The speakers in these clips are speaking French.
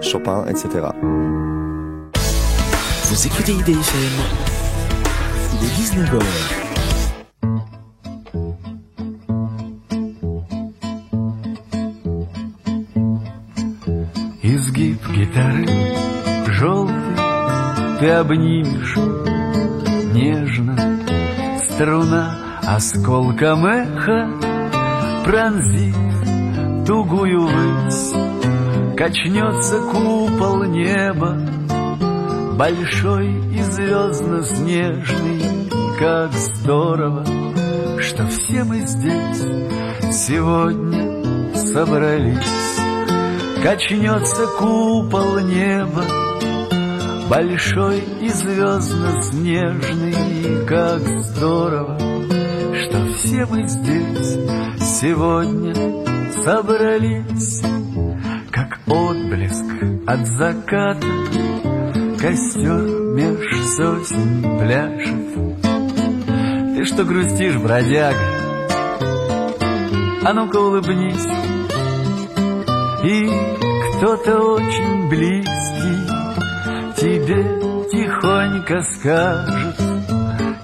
Chopin, etc. Vous écoutez IDFM, il est 19h. Изгиб гитары желтый ты обнимешь нежно, струна осколком эха пронзит тугую высь, качнется купол неба, большой и звездно-снежный. Как здорово, что все мы здесь сегодня собрались. Качнется купол неба, большой и звездно-снежный. Как здорово, что все мы здесь сегодня собрались. Как отблеск от заката костер меж сосен пляшет. Ты что грустишь, бродяга? А ну-ка улыбнись. И кто-то очень близкий тебе тихонько скажет: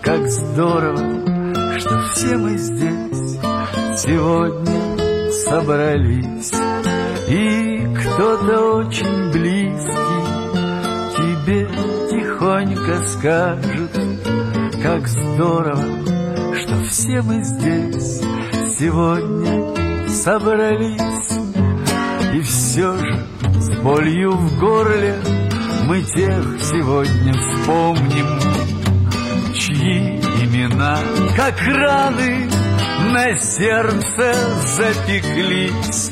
как здорово, что все мы здесь сегодня собрались. И кто-то очень близкий тебе тихонько скажет: как здорово, что все мы здесь сегодня собрались. И все же с болью в горле мы тех сегодня вспомним, чьи имена, как раны, на сердце запеклись.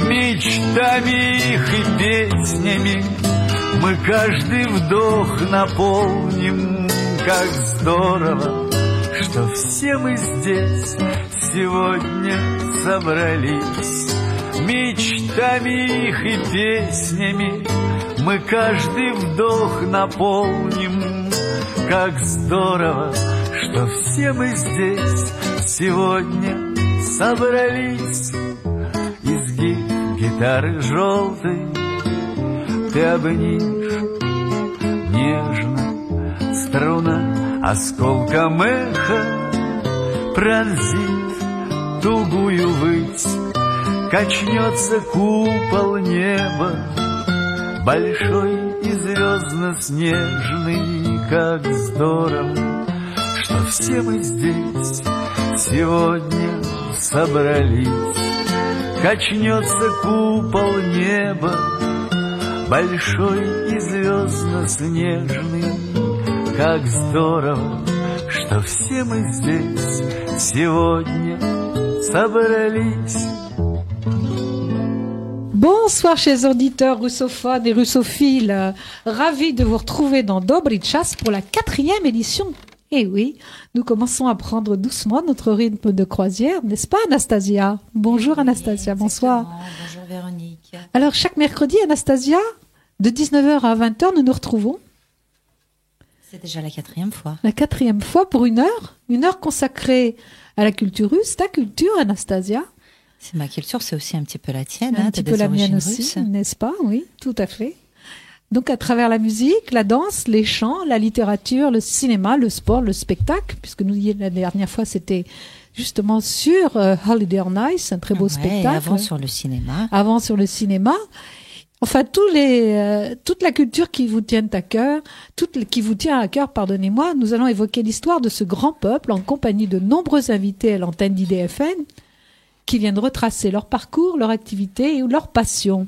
Мечтами их и песнями мы каждый вдох наполним. Как здорово, что все мы здесь сегодня собрались. Мечтами их и песнями мы каждый вдох наполним. Как здорово, что все мы здесь сегодня собрались. Изгиб гитары желтой ты обнимешь нежно, струна осколком эха пронзит тугую высь. Качнется купол неба, большой и звездно-снежный. Как здорово, что все мы здесь сегодня собрались. Качнется купол неба, большой и звездно-снежный. Как здорово, что все мы здесь сегодня собрались. Bonsoir chers auditeurs russophones et russophiles, ravi de vous retrouver dans Dobry Čas pour la 4e édition. Et oui, nous commençons à prendre doucement notre rythme de croisière, n'est-ce pas Anastasia? Bonjour oui, Anastasia, bonsoir. Bonjour Véronique. Alors chaque mercredi Anastasia, de 19h à 20h, nous nous retrouvons. C'est déjà la 4e fois. La 4e fois pour une heure consacrée à la culture russe, ta culture Anastasia. C'est ma culture, c'est aussi un petit peu la tienne. Un petit peu la mienne aussi, n'est-ce pas? Oui, tout à fait. Donc à travers la musique, la danse, les chants, la littérature, le cinéma, le sport, le spectacle, puisque nous la dernière fois c'était justement sur Holiday on Ice, un très beau spectacle. Avant sur le cinéma. Avant sur le cinéma. Enfin toute la culture qui vous tient à cœur, qui vous tient à cœur, pardonnez-moi, nous allons évoquer l'histoire de ce grand peuple en compagnie de nombreux invités à l'antenne d'IDFM qui viennent retracer leur parcours, leur activité et leur passion.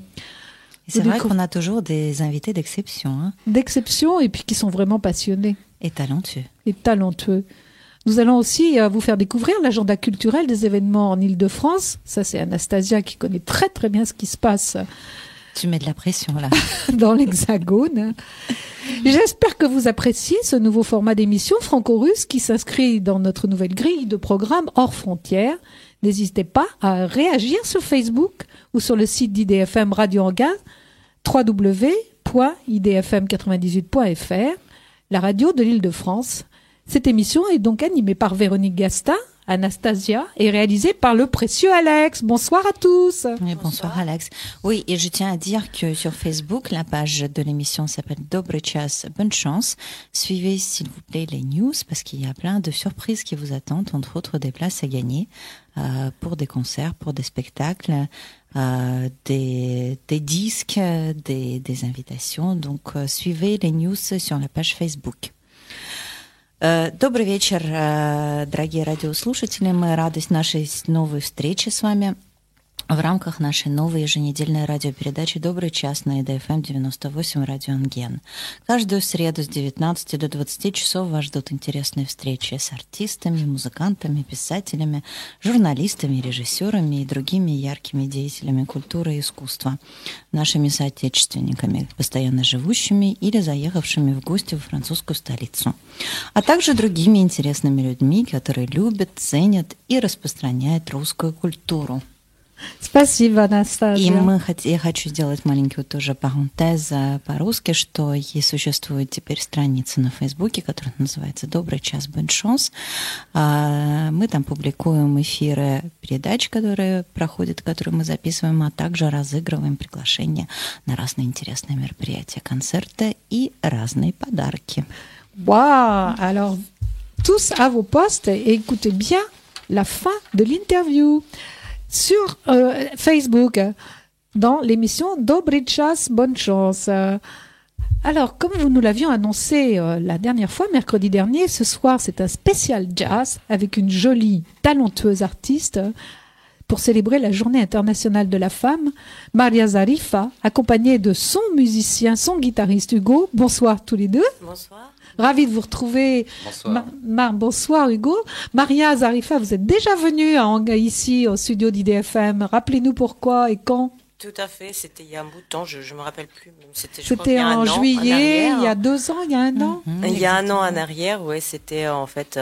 C'est vrai qu'on a toujours des invités d'exception. Hein. D'exception et puis qui sont vraiment passionnés. Et talentueux. Et talentueux. Nous allons aussi vous faire découvrir l'agenda culturel des événements en Île-de-France. Ça, c'est Anastasia qui connaît très très bien ce qui se passe. Tu mets de la pression là. Dans l'Hexagone. J'espère que vous appréciez ce nouveau format d'émission franco-russe qui s'inscrit dans notre nouvelle grille de programme hors frontières. N'hésitez pas à réagir sur Facebook ou sur le site d'IDFM Radio Anguin, www.idfm98.fr, la radio de l'Île-de-France. Cette émission est donc animée par Véronique Gastin, Anastasia est réalisé par le précieux Alex. Bonsoir à tous. Oui, bonsoir Alex. Oui, et je tiens à dire que sur Facebook, la page de l'émission s'appelle Dobry Czas, bonne chance. Suivez s'il vous plaît les news parce qu'il y a plein de surprises qui vous attendent, entre autres des places à gagner pour des concerts, pour des spectacles, des disques, des invitations. Donc suivez les news sur la page Facebook. Добрый вечер, дорогие радиослушатели. Мы рады нашей новой встрече с вами в рамках нашей новой еженедельной радиопередачи «Добрый час» на ИДФМ 98 «Радио Анген». Каждую среду с 19 до 20 часов вас ждут интересные встречи с артистами, музыкантами, писателями, журналистами, режиссерами и другими яркими деятелями культуры и искусства, нашими соотечественниками, постоянно живущими или заехавшими в гости во французскую столицу, а также другими интересными людьми, которые любят, ценят и распространяют русскую культуру. Спасибо, Анастасия. И я хочу сделать маленькую тоже парентез по-русски, что и существует теперь страница на Фейсбуке, которая называется «Добрый час, bonne chance». Мы там публикуем эфиры передач, которые проходят, которые мы записываем, а также разыгрываем приглашения на разные интересные мероприятия, концерты и разные подарки. Waouh! Alors, tous à vos postes et écoutez bien la fin de l'interview. Sur Facebook, dans l'émission Dobry Czas, bonne chance. Alors, comme nous l'avions annoncé la dernière fois, mercredi dernier, ce soir, c'est un spécial jazz avec une jolie, talentueuse artiste pour célébrer la Journée internationale de la femme, Maria Zarifa, accompagnée de son musicien, son guitariste Hugo. Bonsoir tous les deux. Bonsoir. Ravi de vous retrouver. Bonsoir. Bonsoir Hugo. Maria Zarifa, vous êtes déjà venue ici au studio d'IDFM. Rappelez-nous pourquoi et quand. Tout à fait, c'était il y a un bout de temps, je me rappelle plus. C'était en juillet, il y a 2 ans, il y a 1 an. Il y a 1 an en arrière, ouais, c'était en fait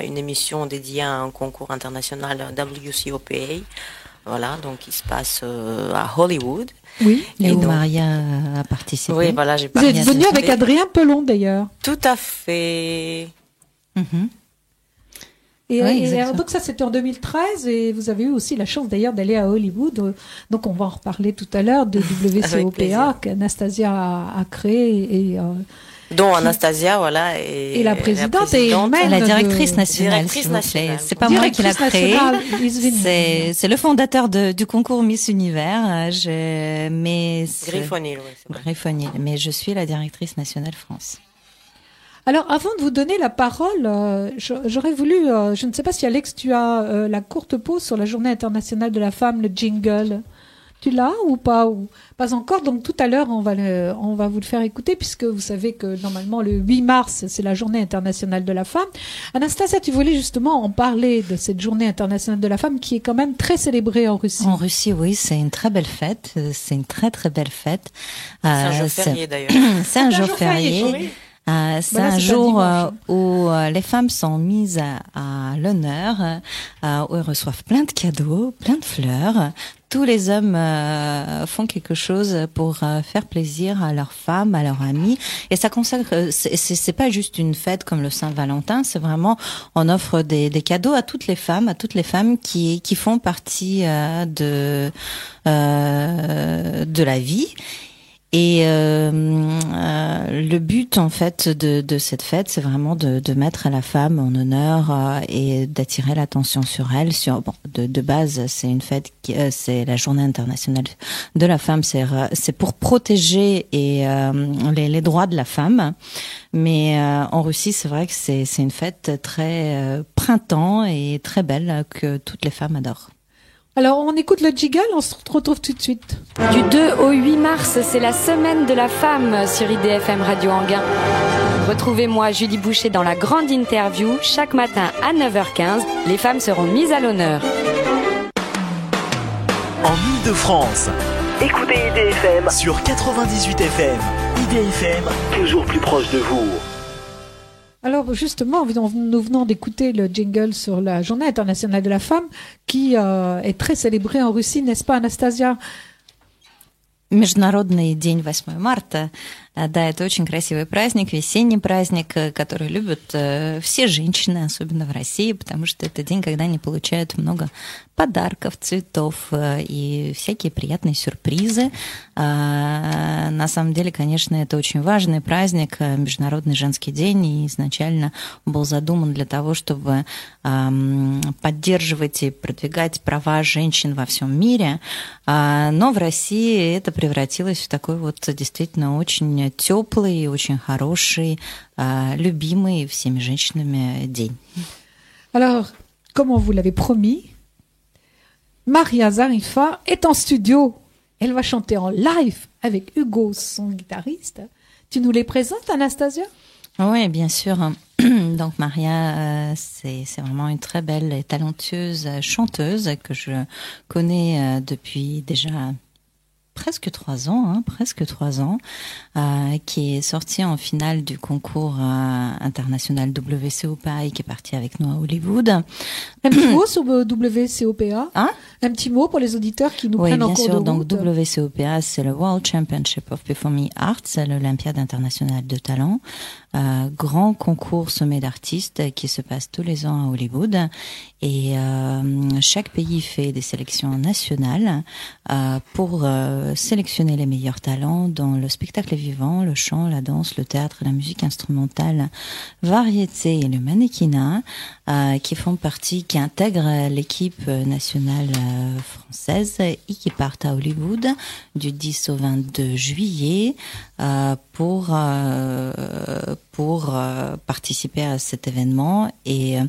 une émission dédiée à un concours international WCOPA. Voilà, donc il se passe à Hollywood. Oui, et où Maria a participé. Oui, voilà, j'ai participé. Vous êtes venue avec Adrien Pelon d'ailleurs. Tout à fait. Et alors, donc ça c'était en 2013 et vous avez eu aussi la chance d'ailleurs d'aller à Hollywood. Donc on va en reparler tout à l'heure de WCOPA qu'Anastasia a créé et dont Anastasia, voilà, et la présidente et la directrice nationale. C'est pas moi qui l'a créé. C'est le fondateur du concours Miss Univers. Griffonil, oui. Griffonil, mais je suis la directrice nationale France. Alors, avant de vous donner la parole, j'aurais voulu, je ne sais pas si Alex, tu as la courte pause sur la Journée internationale de la femme, le jingle. Tu l'as ou pas? Ou pas encore. Donc tout à l'heure, on va vous le faire écouter puisque vous savez que normalement le 8 mars, c'est la Journée internationale de la femme. Anastasia, tu voulais justement en parler de cette Journée internationale de la femme qui est quand même très célébrée en Russie. En Russie, oui, c'est une très belle fête. C'est une très très belle fête. C'est un jour férié d'ailleurs. C'est un jour férié. C'est un jour où les femmes sont mises à l'honneur, où elles reçoivent plein de cadeaux, plein de fleurs. Tous les hommes font quelque chose pour faire plaisir à leurs femmes, à leurs amis. Et ça consacre, c'est pas juste une fête comme le Saint-Valentin, c'est vraiment, on offre des cadeaux à toutes les femmes qui font partie de la vie. Et le but en fait de cette fête, c'est vraiment de mettre la femme en honneur et d'attirer l'attention sur elle. De base, c'est une fête c'est la Journée internationale de la femme. C'est pour protéger les droits de la femme. Mais en Russie, c'est vrai que c'est une fête très printemps et très belle que toutes les femmes adorent. Alors, on écoute le jingle, on se retrouve tout de suite. Du 2 au 8 mars, c'est la semaine de la femme sur IDFM Radio Anguin. Retrouvez-moi, Julie Boucher, dans la grande interview. Chaque matin à 9h15, les femmes seront mises à l'honneur. En Ile-de-France, écoutez IDFM sur 98 FM. IDFM, toujours plus proche de vous. Alors justement, nous venons d'écouter le jingle sur la Journée internationale de la femme qui est très célébrée en Russie, n'est-ce pas Anastasia? Международный день 8 марта. Да, это очень красивый праздник, весенний праздник, который любят все женщины, особенно в России, потому что это день, когда они получают много подарков, цветов и всякие приятные сюрпризы. На самом деле, конечно, это очень важный праздник, Международный женский день, и изначально был задуман для того, чтобы поддерживать и продвигать права женщин во всем мире. Но в России это превратилось в такой вот действительно очень теплый, очень хороший, любимый всеми женщинами день. Alors, comme on vous l'avait promis, Maria Zarifa est en studio. Elle va chanter en live avec Hugo, son guitariste. Tu nous les présentes, Anastasia? Oui, bien sûr. Donc Maria, c'est vraiment une très belle et talentueuse chanteuse que je connais depuis déjà presque 3 ans, qui est sortie en finale du concours international WCOPA et qui est partie avec nous à Hollywood. Un petit mot sur WCOPA, un petit mot pour les auditeurs qui nous prennent en cours de route. Donc WCOPA, c'est le World Championship of Performing Arts, c'est l'Olympiade internationale de talent. Grand concours sommet d'artistes qui se passe tous les ans à Hollywood, et chaque pays fait des sélections nationales pour sélectionner les meilleurs talents dans le spectacle vivant, le chant, la danse, le théâtre, la musique instrumentale, variété et le mannequinat, qui font partie, qui intègrent l'équipe nationale française et qui partent à Hollywood du 10 au 22 juillet pour participer à cet événement et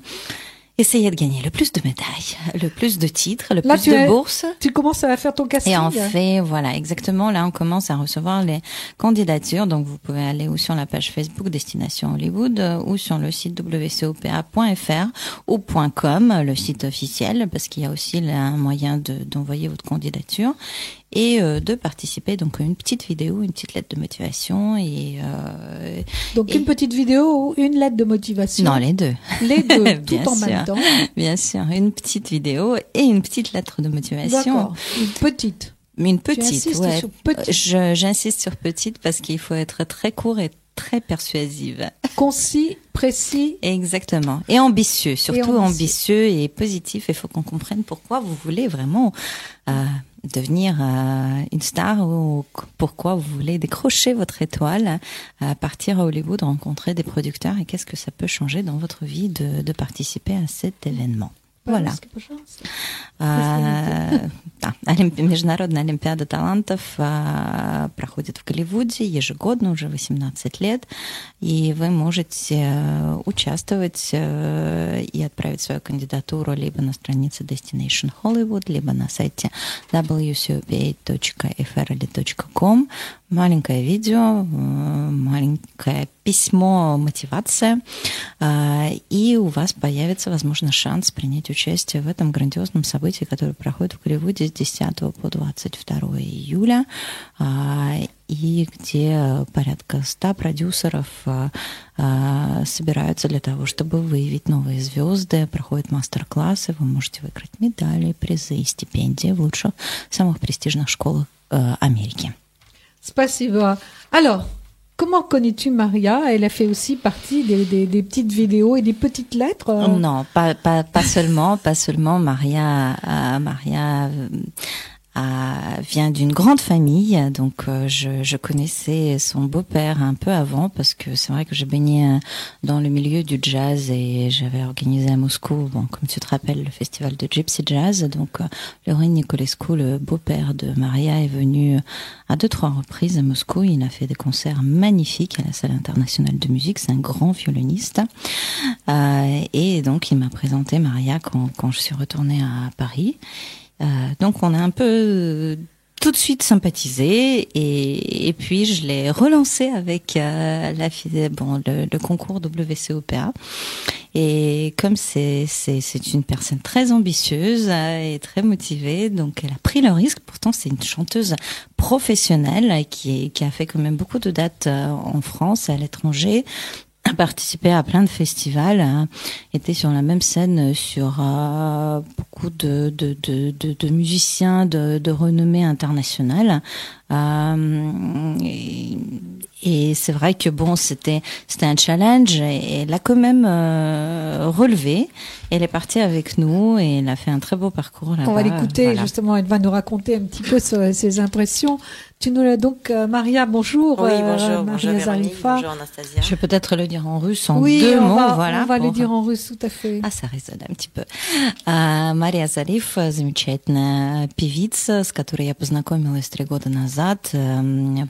essayer de gagner le plus de médailles, le plus de titres, le plus de bourses. Tu commences à faire ton casting. Et en fait, voilà, exactement. Là, on commence à recevoir les candidatures. Donc, vous pouvez aller ou sur la page Facebook Destination Hollywood ou sur le site wcopa.fr ou .com, le site officiel, parce qu'il y a aussi un moyen d'envoyer votre candidature et de participer. Donc, une petite vidéo, une petite lettre de motivation donc, une petite vidéo ou une lettre de motivation? Non, les deux. Les deux, tout en même temps. Bien sûr, une petite vidéo et une petite lettre de motivation. D'accord, une petite. Une petite, ouais. Sur petite. J'insiste sur petite parce qu'il faut être très court et très persuasive. Concis, précis. Exactement. Et ambitieux, surtout ambitieux et positif. Il faut qu'on comprenne pourquoi vous voulez vraiment devenir une star ou pourquoi vous voulez décrocher votre étoile, partir à Hollywood, rencontrer des producteurs et qu'est-ce que ça peut changer dans votre vie de participer à cet événement. Voilà. Международная олимпиада талантов проходит в Голливуде ежегодно, уже 18 лет, и вы можете участвовать и отправить свою кандидатуру либо на странице Destination Hollywood, либо на сайте wcopa.fr или .com. Маленькое видео, маленькое письмо, мотивация, и у вас появится, возможно, шанс принять участие в этом грандиозном событии, которое проходит в Голливуде с 10 по 22 июля, и где порядка 100 продюсеров собираются для того, чтобы выявить новые звезды, проходят мастер-классы, вы можете выиграть медали, призы и стипендии в лучших, самых престижных школах Америки. Spasiba. Alors, comment connais-tu Maria? Elle a fait aussi partie des petites vidéos et des petites lettres. Non, pas seulement. Maria vient d'une grande famille, donc je connaissais son beau-père un peu avant parce que c'est vrai que j'ai baigné dans le milieu du jazz et j'avais organisé à Moscou, comme tu te rappelles, le festival de Gypsy Jazz. Donc Lorin Nicolescu, le beau-père de Maria, est venu à 2-3 reprises à Moscou. Il a fait des concerts magnifiques à la Salle internationale de musique. C'est un grand violoniste et donc il m'a présenté Maria quand je suis retournée à Paris. Donc on a un peu tout de suite sympathisé et puis je l'ai relancé avec le concours WCOPA. Et comme c'est une personne très ambitieuse et très motivée, donc elle a pris le risque. Pourtant, c'est une chanteuse professionnelle qui a fait quand même beaucoup de dates en France et à l'étranger. participé à plein de festivals, était sur la même scène sur beaucoup de musiciens de renommée internationale. Et c'est vrai que bon, c'était un challenge et elle a quand même relevé. Elle est partie avec nous et elle a fait un très beau parcours là-bas. On va l'écouter, justement, elle va nous raconter un petit peu ses impressions. Tu nous l'as donc, Maria, bonjour. Oui, bonjour, Maria Zarifa. bonjour Anastasia. Je vais peut-être le dire en russe en deux mots, voilà. On va le dire en russe, tout à fait. Ça résonne un petit peu. Мария Зариф, замечательная певица, с которой я познакомилась 3 года назад,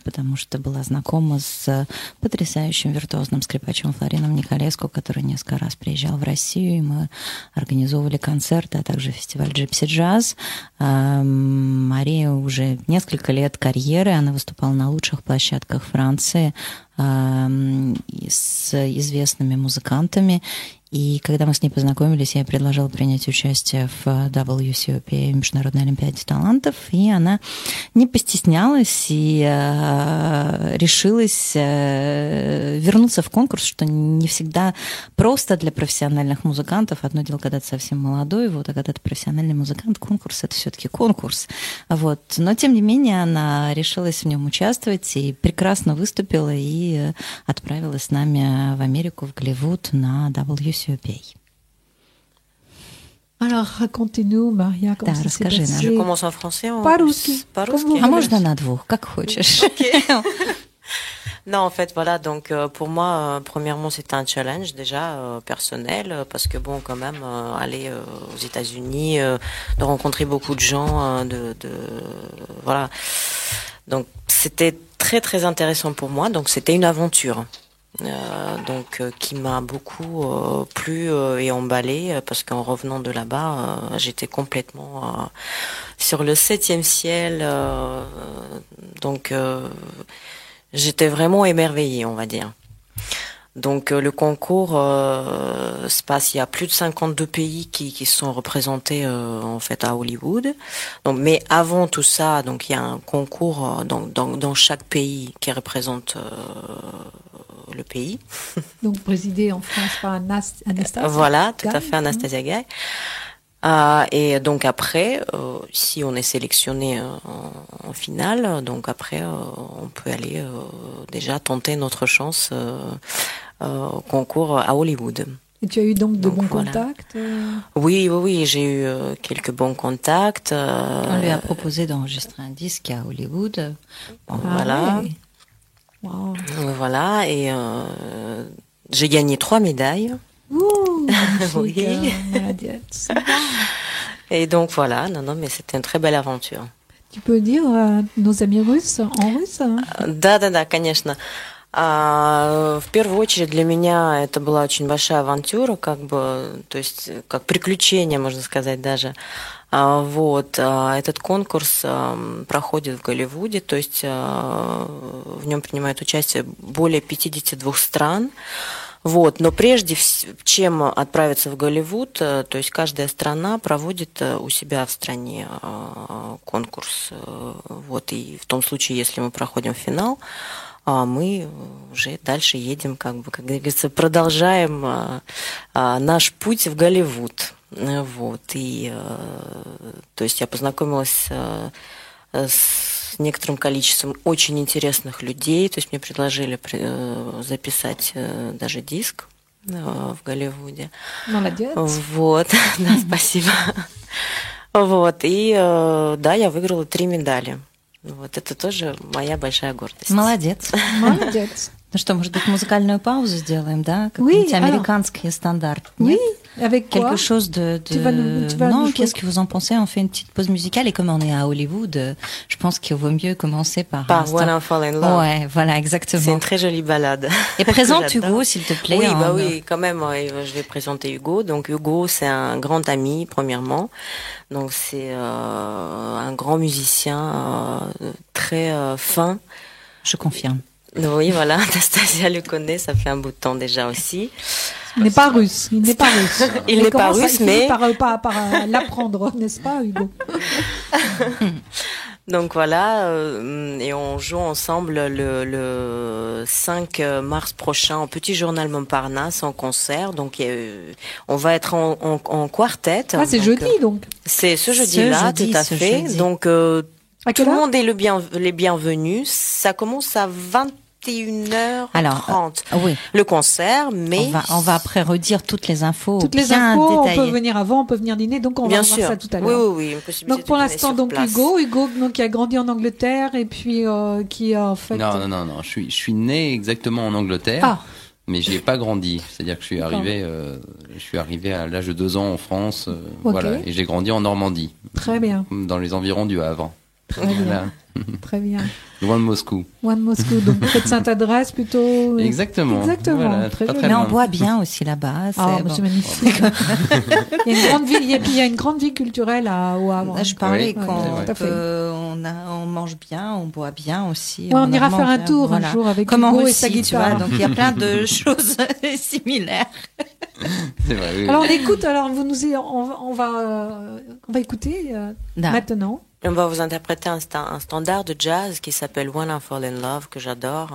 потому что была знакома с потрясающим виртуозным скрипачом Флорином Николеску, который несколько раз приезжал в Россию, и мы организовывали концерты, а также фестиваль Gypsy Jazz. Мария уже несколько лет карьеры, она выступала на лучших площадках Франции с известными музыкантами. И когда мы с ней познакомились, я ей предложила принять участие в WCOP, Международной Олимпиаде талантов, и она не постеснялась и решилась вернуться в конкурс, что не всегда просто для профессиональных музыкантов. Одно дело, когда ты совсем молодой, вот, а когда ты профессиональный музыкант, конкурс — это все-таки конкурс. Вот. Но, тем не менее, она решилась в нем участвовать и прекрасно выступила и отправилась с нами в Америку, в Голливуд на WCOP. Alors, racontez-nous, Maria, comment ça s'est passé. Je commence en français ou По-русски. А можно на двух, как хочешь. Non, en fait, voilà, donc pour moi, premièrement, c'était un challenge déjà personnel, parce que bon, quand même, aller aux États-Unis, de rencontrer beaucoup de gens, voilà. Donc, c'était très très intéressant pour moi. Donc, c'était une aventure. Qui m'a beaucoup plu et emballé, parce qu'en revenant de là-bas, j'étais complètement sur le 7e ciel, donc j'étais vraiment émerveillée, on va dire. Donc le concours se passe, il y a plus de 52 pays qui sont représentés en fait à Hollywood. Donc, mais avant tout ça, donc il y a un concours dans chaque pays qui représente le pays. Donc présidé en France par Anastasia. Voilà, tout à fait, Anastasia Guy. Et donc après, si on est sélectionné en finale, donc après on peut aller déjà tenter notre chance au concours à Hollywood. Et tu as eu donc de bons contacts Oui, j'ai eu quelques bons contacts. On lui a proposé d'enregistrer un disque à Hollywood. Bon, voilà. Ouais. Wow. Voilà, et j'ai gagné 3 médailles. Ouh, oui. Et donc voilà, non, mais c'était une très belle aventure. Tu peux dire nos amis russes en russe? Да, конечно. В первую очередь для меня это была очень большая авантюра, как бы, то есть как приключение, можно сказать даже. Вот, этот конкурс проходит в Голливуде, то есть в нем принимают участие более 52 стран. Вот, но прежде чем отправиться в Голливуд, то есть каждая страна проводит у себя в стране конкурс. Вот, и в том случае, если мы проходим финал, мы уже дальше едем, как говорится, продолжаем наш путь в Голливуд. Вот, и то есть я познакомилась с некоторым количеством очень интересных людей, то есть мне предложили записать даже диск в Голливуде. Молодец. Вот, да, спасибо. Вот, и да, я выиграла 3 медали. Вот это тоже моя большая гордость. Молодец. Молодец. Ну что, может быть, музыкальную паузу сделаем, да? Какой-нибудь американский стандарт. Oui, avec quoi? Quelque chose de... Non, qu'est-ce que vous en pensez? On fait une petite pause musicale et comme on est à Hollywood, je pense qu'il vaut mieux commencer par When I Fall in Love. Ouais, voilà, exactement. C'est une très jolie balade. Et présente Hugo, s'il te plaît. Oui, quand même, je vais présenter Hugo. Donc Hugo, c'est un grand ami, premièrement. Donc c'est un grand musicien, très fin. Je confirme. Oui, voilà, Anastasia le connaît, ça fait un bout de temps déjà aussi. Il n'est pas russe, Il n'est pas russe, mais... Par l'apprendre, n'est-ce pas, Hugo? Donc voilà, et on joue ensemble le 5 mars prochain au Petit Journal Montparnasse en concert. Donc on va être en quartet. Ah, c'est jeudi donc. C'est ce jeudi-là, tout à fait. Jeudi. Donc tout le monde est les bienvenus. Ça commence à 21h30. Alors, oui. Le concert, mais on va après redire toutes les infos. Toutes les bien infos, détaillées. on peut venir avant, on peut venir dîner, donc on bien va sûr. voir ça tout à l'heure. Oui, une possibilité. Donc pour de dîner l'instant, sur donc place. Hugo donc qui a grandi en Angleterre et puis qui en fait. Non. Je suis né exactement en Angleterre. Ah. Mais j'y ai pas grandi. C'est-à-dire que je suis arrivé à l'âge de 2 ans en France, voilà, et j'ai grandi en Normandie. Très bien. Dans les environs du Havre. Très bien. Très bien. Loin de Moscou. One Moscou, donc peut-être Sainte-Adresse plutôt. Exactement. Voilà, très joli. Mais on boit bien aussi là-bas. C'est magnifique. Il y a une grande ville, et puis il y a une grande vie culturelle au Havre. Là, je parlais on mange bien, on boit bien aussi. Ouais, on ira faire un tour un jour avec Hugo et sa guitare. Donc il y a plein de choses similaires. C'est vrai, oui. Alors on écoute, on va écouter maintenant. On va vous interpréter un standard de jazz qui s'appelle When I Fall in Love, que j'adore.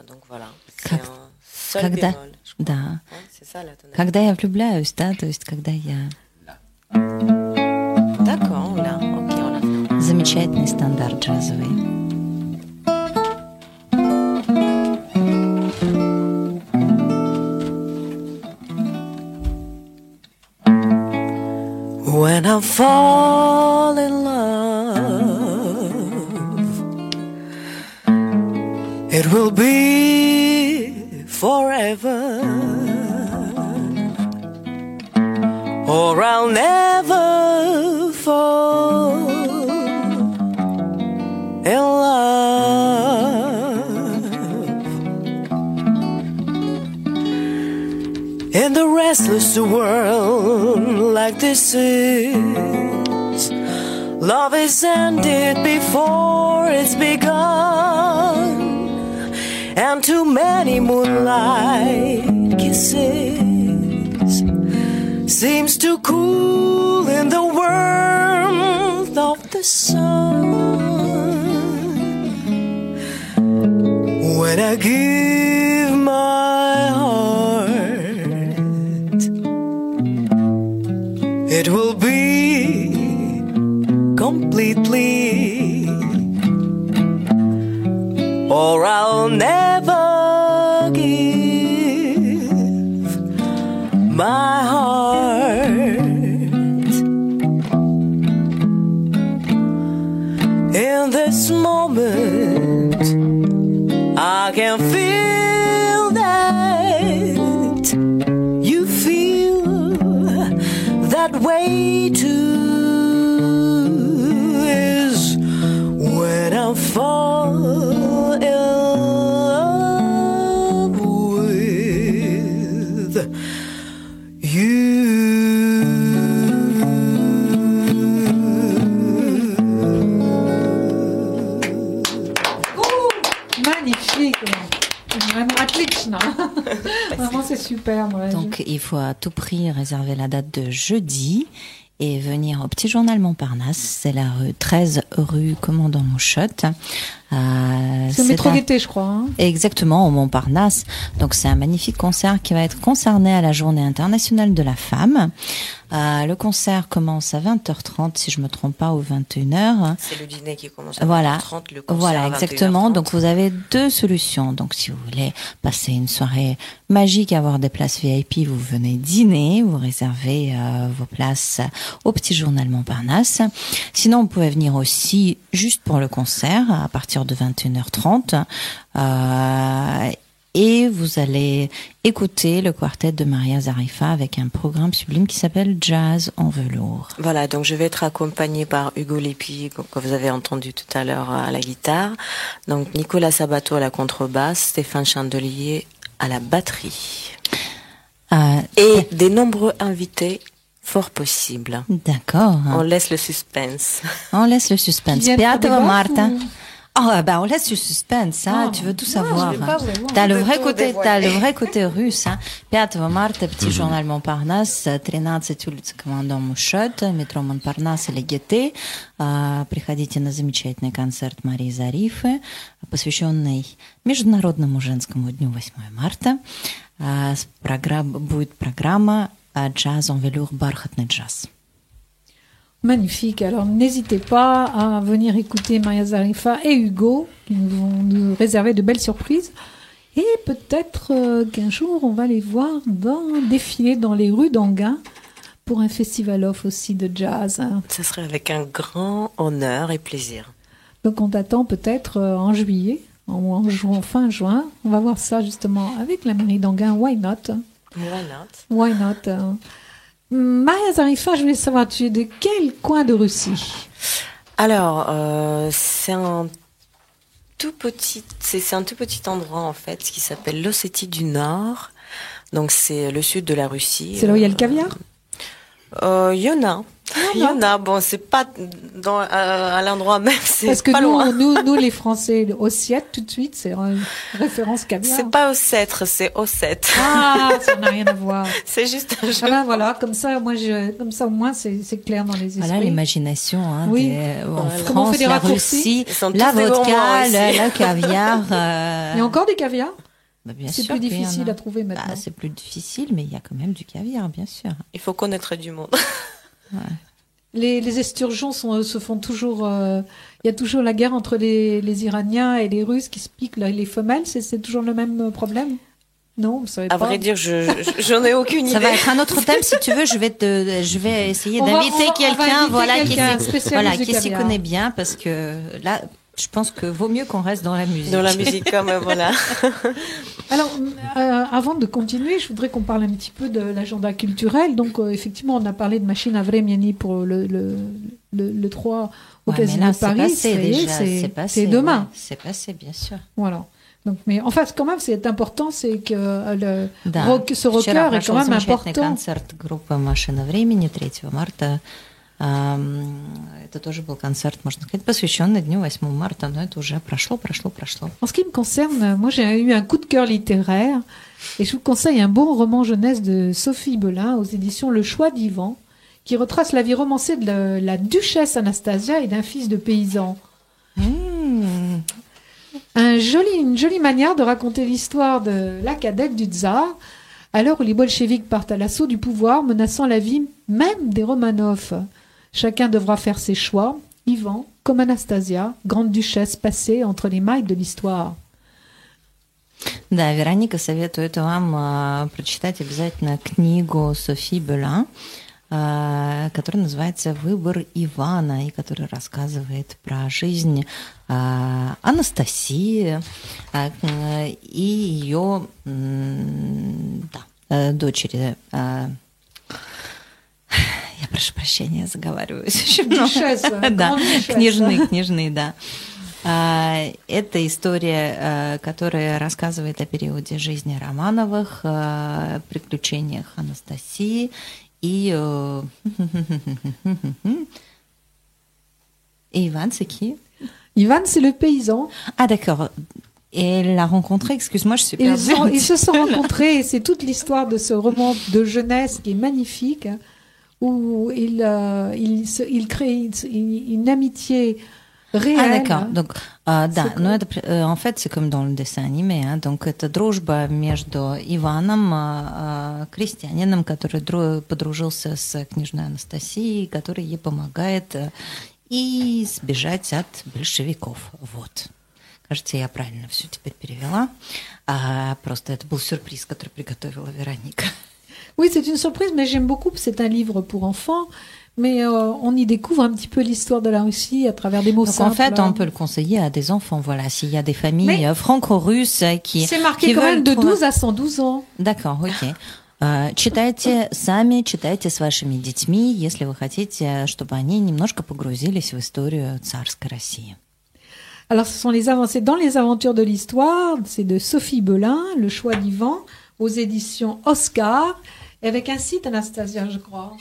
Donc voilà. C'est un sol bémol. Да. C'est ça la tonalité. Когда я влюбляюсь, да, то есть когда я... D'accord, là. Ok, on l'a fait. Замечательный стандарт джазовый. When I fall in love, it will be forever, or I'll never fall in love. In the restless world like this is, love is ended before it's begun, and too many moonlight kisses seems to cool in the warmth of the sun. When I give my heart, it will be completely, or I'll never give my heart. In this moment, I can feel that you feel that way too, is when I fall in love with you. Magnifique. Vraiment отлично. Vraiment, c'est super. Donc, il faut à tout prix réserver la date de jeudi et venir au Petit Journal Montparnasse. C'est la 13 rue Commandant Mouchotte. C'est le métro d'été, je crois. Hein. Exactement, au Montparnasse. Donc, c'est un magnifique concert qui va être concerné à la Journée internationale de la femme. Le concert commence à 20h30, si je me trompe pas, ou 21h. C'est le dîner qui commence à 20h30, voilà. le concert Voilà, à exactement. 21h30. Donc, vous avez deux solutions. Donc, si vous voulez passer une soirée magique, avoir des places VIP, vous venez dîner, vous réservez vos places au Petit Journal Montparnasse. Sinon, vous pouvez venir aussi juste pour le concert à partir de 21h30. Et vous allez écouter le quartet de Maria Zarifa avec un programme sublime qui s'appelle Jazz en velours. Voilà, donc je vais être accompagnée par Hugo Lépi, que vous avez entendu tout à l'heure à la guitare, donc Nicolas Sabato à la contrebasse, Stéphane Chandelier à la batterie. Et des nombreux invités fort possibles. D'accord. On laisse le suspense. On laisse le suspense. Qui viennent pour des Beata bofs Marta. ou... Ah bah on laisse le suspense, hein, tu veux tout savoir. T'as le vrai côté russe, hein. 5 марта, petit journal Montparnasse, 13 улица Командор Мушет, метро Montparnasse или ГТ. Приходите на замечательный концерт Марии Зарифы, посвященный Международному женскому дню 8 марта. Будет программа «Джаз en velours», бархатный джаз. Magnifique. Alors, n'hésitez pas à venir écouter Maria Zarifa et Hugo, qui nous vont nous réserver de belles surprises. Et peut-être qu'un jour, on va les voir défiler dans les rues d'Anguin pour un festival off aussi de jazz. Ce serait avec un grand honneur et plaisir. Donc, on t'attend peut-être en juillet, en fin juin. On va voir ça justement avec la mairie d'Anguin. Why not? Why not? Maria Zarifa, je voulais savoir, tu es de quel coin de Russie? Alors, c'est un tout petit endroit en fait, qui s'appelle l'Ossétie du Nord. Donc c'est le sud de la Russie. C'est là où il y a le caviar? Il y en a. Bon, c'est pas à l'endroit même, c'est parce que pas loin. Nous, les Français, Ossète, tout de suite, c'est référence caviar. C'est pas Ossètre, c'est Ossète. Ah, ça n'a rien à voir. C'est juste un jeu. Voilà, comme ça, au moins, c'est clair dans les esprits. Voilà l'imagination, hein, oui. En France, la Russie, la vodka, le caviar. Il y a encore des caviars? Bah, c'est plus difficile à trouver maintenant. Bah, c'est plus difficile, mais il y a quand même du caviar, bien sûr. Il faut connaître du monde. Ouais. Les esturgeons se font toujours. Il y a toujours la guerre entre les Iraniens et les Russes qui se piquent les femelles. C'est toujours le même problème? Non, vous savez pas. À vrai dire, j'en ai aucune idée. Ça va être un autre thème si tu veux. Je vais essayer d'inviter quelqu'un, qui s'y connaît bien, parce que là. Je pense que vaut mieux qu'on reste dans la musique. Dans la musique, comme voilà. Alors, avant de continuer, je voudrais qu'on parle un petit peu de l'agenda culturel. Donc, effectivement, on a parlé de Machine à Vremeni pour le 3 au Casino de Paris. C'est demain. Ouais, c'est passé, bien sûr. Voilà. Donc, mais en fait, quand même, c'est important, c'est que ce rocker est quand même important. Концерт группы «Машина времени» 3 марта. Это тоже был концерт, можно сказать, посвященный Дню 8 марта, но это уже прошло. En ce qui me concerne, moi j'ai eu un coup de cœur littéraire et je vous conseille un bon roman jeunesse de Sophie Belin aux éditions Le Choix d'Yvan qui retrace la vie romancée de la duchesse Anastasia et d'un fils de paysan. Une jolie manière de raconter l'histoire de la cadette du tsar à l'heure où les bolcheviks partent à l'assaut du pouvoir menaçant la vie même des Romanov. Chacun devra faire ses choix. Ivan, comme Anastasia, grande duchesse passée entre les mailles de l'histoire. Да, Вероника советует вам прочитать обязательно книгу Софи Белин, которая называется «Выбор Ивана», и которая рассказывает про жизнь Анастасии и ее дочери. Я прошу прощения, заговариваюсь. Да, княжны, да. Это история, которая рассказывает о периоде жизни Романовых, приключениях Анастасии и Иван, c'est qui? Ivan, c'est le paysan. Ah, d'accord. Et elle l'a rencontré, excuse-moi, je suis perdue. Ils se sont rencontrés, et c'est toute l'histoire de ce roman de jeunesse qui est magnifique, où il crée une amitié réelle. Ah, d'accord. Donc, да, но это, en fait, c'est comme dans le dessin animé, hein. Donc, это дружба между Иваном, крестьянином, который подружился с княжной Анастасией, который ей помогает и сбежать от большевиков. Вот. Кажется, я правильно все теперь перевела. Просто это был сюрприз, который приготовила Вéronique. Oui, c'est une surprise, mais j'aime beaucoup. C'est un livre pour enfants, mais on y découvre un petit peu l'histoire de la Russie à travers des mots simples. En fait, on peut le conseiller à des enfants. Voilà, s'il y a des familles franco-russes qui c'est marqué quand même de 12 à 112 ans. D'accord, ok. Читайте сами, читайте с вашими детьми, если вы хотите, чтобы они немножко погрузились в историю царской России. Alors, ce sont les avancées dans les aventures de l'histoire. C'est de Sophie Belin, Le Choix d'Yvan, aux éditions Oscar, et avec un site, Anastasia, je crois.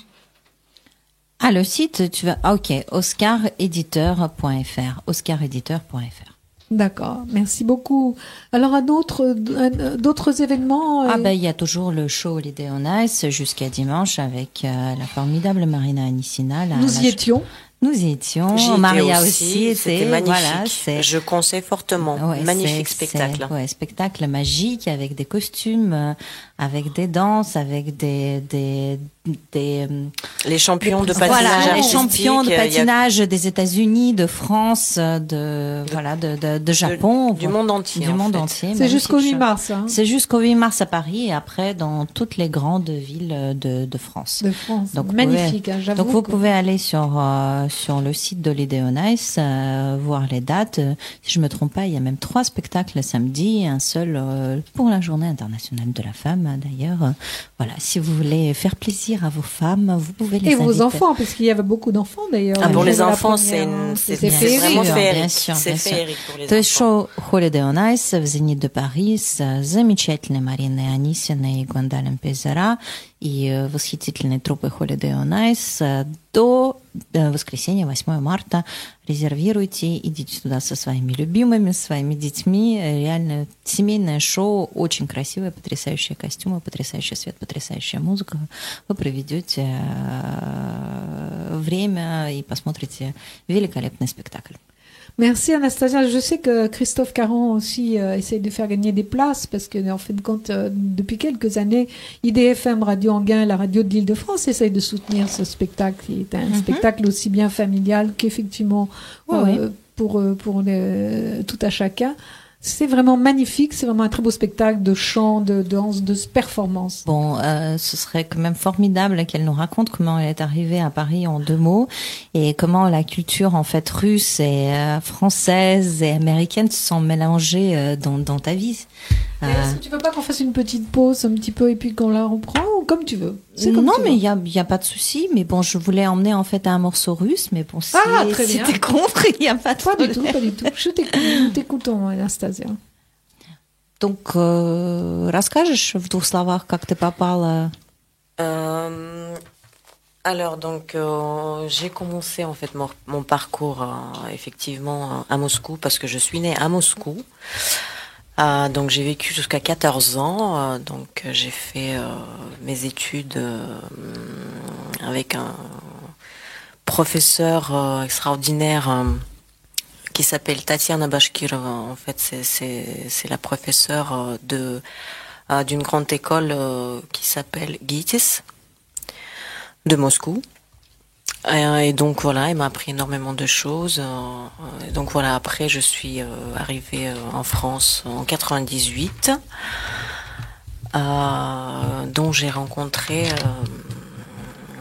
Ah, le site, tu vas... Ah, ok, oscaréditeur.fr. Oscaréditeur.fr. D'accord, merci beaucoup. Alors, d'autres événements il y a toujours le show Holiday on Ice jusqu'à dimanche avec la formidable Marina Anissina. Nous y étions. Nous y étions. Maria aussi. C'était magnifique. Je conseille fortement. Magnifique spectacle. Spectacle magique avec des costumes, avec des danses, avec des les champions de patinage. Voilà, les champions de patinage des États-Unis, de France, de Japon. Du monde entier. Du monde entier. C'est jusqu'au 8 mars. Hein. C'est jusqu'au 8 mars à Paris et après dans toutes les grandes villes de France. De France. Donc, magnifique, j'avoue. Donc vous pouvez aller sur le site de Holiday on Ice, voir les dates. Si je me trompe pas, il y a même 3 spectacles le samedi, un seul pour la Journée internationale de la femme d'ailleurs. Voilà, si vous voulez faire plaisir à vos femmes, vous pouvez les inviter. Et vos enfants, parce qu'il y avait beaucoup d'enfants d'ailleurs. Pour les enfants, c'est vraiment féerique. C'est féerique pour les enfants. То есть шоу Holiday on Ice в «Зенит de Paris» с замечательной Мариной Анисиной и Гвандалем Пейзера и восхитительной труппой Holiday on Ice до воскресенья, 8 марта. Резервируйте, идите туда со своими любимыми, своими детьми. Реально семейное шоу, очень красивое, потрясающие костюмы, потрясающий свет, потрясающая музыка. Вы проведете время и посмотрите великолепный спектакль. Merci Anastasia. Je sais que Christophe Caron aussi essaye de faire gagner des places parce que en fin de compte, depuis quelques années, IDFM Radio Anguin, la radio de l'Île-de-France, essaye de soutenir ce spectacle qui est un spectacle aussi bien familial qu'effectivement pour tout à chacun. C'est vraiment magnifique, c'est vraiment un très beau spectacle de chant, de danse, de performance. Bon, ce serait quand même formidable qu'elle nous raconte comment elle est arrivée à Paris en 2 mots et comment la culture en fait russe et française et américaine se sont mélangées dans ta vie. Est-ce que tu veux pas qu'on fasse une petite pause un petit peu et puis qu'on la reprend ou comme tu veux? Non, mais il y a pas de souci. Mais bon, je voulais emmener en fait un morceau russe, mais bon, si t'es contre, il y a pas de problème. Pas du tout. T'écoutons, Anastasia. Donc, расскажешь в 2 словах, как ты попала? Alors donc j'ai commencé en fait mon parcours effectivement à Moscou parce que je suis née à Moscou. Donc j'ai vécu jusqu'à 14 ans, donc j'ai fait mes études avec un professeur extraordinaire qui s'appelle Tatiana Bashkirova. En fait c'est la professeure d'une grande école qui s'appelle GITIS de Moscou. Et donc voilà, il m'a appris énormément de choses. Donc voilà, après je suis arrivée en France en 98, dont j'ai rencontré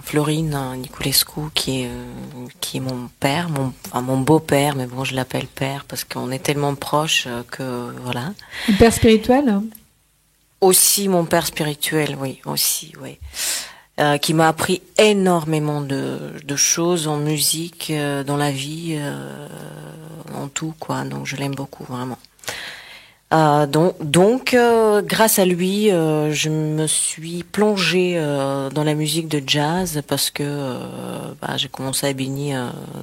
Florine Niculescu, qui est mon père, mon beau-père, mais bon je l'appelle père parce qu'on est tellement proches que voilà. Un père spirituel? Aussi mon père spirituel, oui, aussi, oui. Qui m'a appris énormément de choses en musique, dans la vie, en tout quoi. Donc je l'aime beaucoup vraiment. Donc grâce à lui, je me suis plongée dans la musique de jazz parce que j'ai commencé à baigner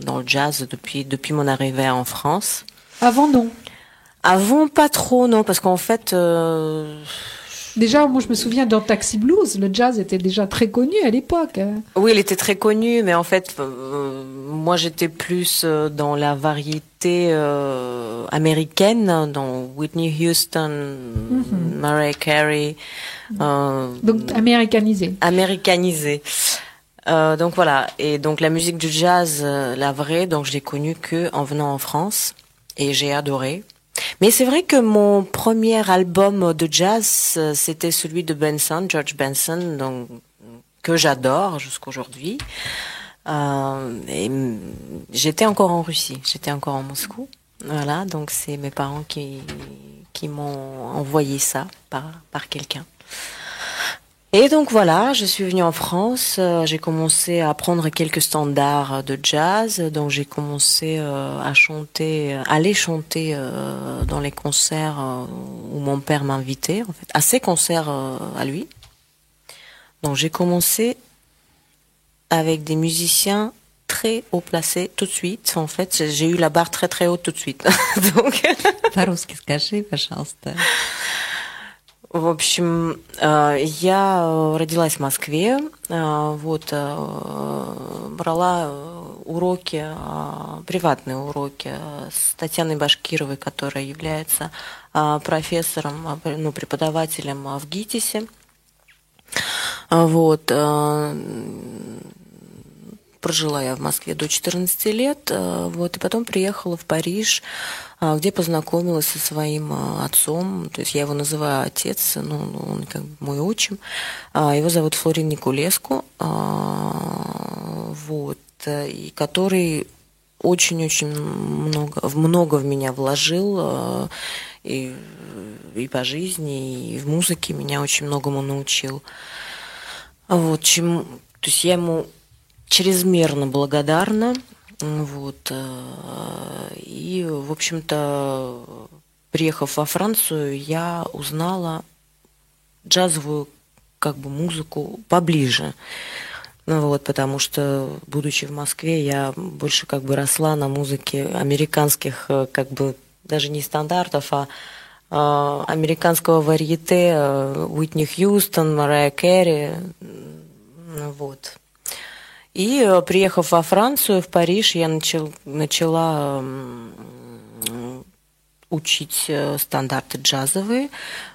dans le jazz depuis mon arrivée en France. Avant non. Avant pas trop non parce qu'en fait. Déjà, moi, je me souviens dans Taxi Blues, le jazz était déjà très connu à l'époque. Oui, il était très connu, mais en fait, moi, j'étais plus dans la variété américaine, dans Whitney Houston, Mariah Carey. Donc, américanisé. Américanisé. Donc voilà. Et donc la musique du jazz, la vraie, donc je l'ai connue que en venant en France, et j'ai adoré. Mais c'est vrai que mon premier album de jazz, c'était celui de Benson, George Benson, donc, que j'adore jusqu'aujourd'hui. Et j'étais encore en Russie, j'étais encore en Moscou. Voilà, donc c'est mes parents qui m'ont envoyé ça par quelqu'un. Et donc voilà, je suis venue en France, j'ai commencé à apprendre quelques standards de jazz, donc j'ai commencé aller chanter dans les concerts où mon père m'invitait, en fait, à ses concerts à lui. Donc j'ai commencé avec des musiciens très haut placé tout de suite. En fait, j'ai eu la barre très très haute tout de suite. Donc... По-русски скажи, пожалуйста. В общем, я родилась в Москве, вот, брала уроки, приватные уроки с Татьяной Башкировой, которая является профессором, ну, преподавателем в ГИТИСе. Вот. Прожила я в Москве до 14 лет, вот, и потом приехала в Париж, где познакомилась со своим отцом, то есть я его называю отец, ну, он как бы мой отчим, его зовут Флорин Никулеску, вот, и который очень-очень много в меня вложил, и по жизни, и в музыке меня очень многому научил. Вот, то есть я ему чрезмерно благодарна, вот, и, в общем-то, приехав во Францию, я узнала джазовую, как бы, музыку поближе, ну, вот, потому что, будучи в Москве, я больше, как бы, росла на музыке американских, как бы, даже не стандартов, а американского варьете, Уитни Хьюстон, Марайя Кэрри, вот. И, приехав во Францию, в Париж, я начала учить стандарты джазовые.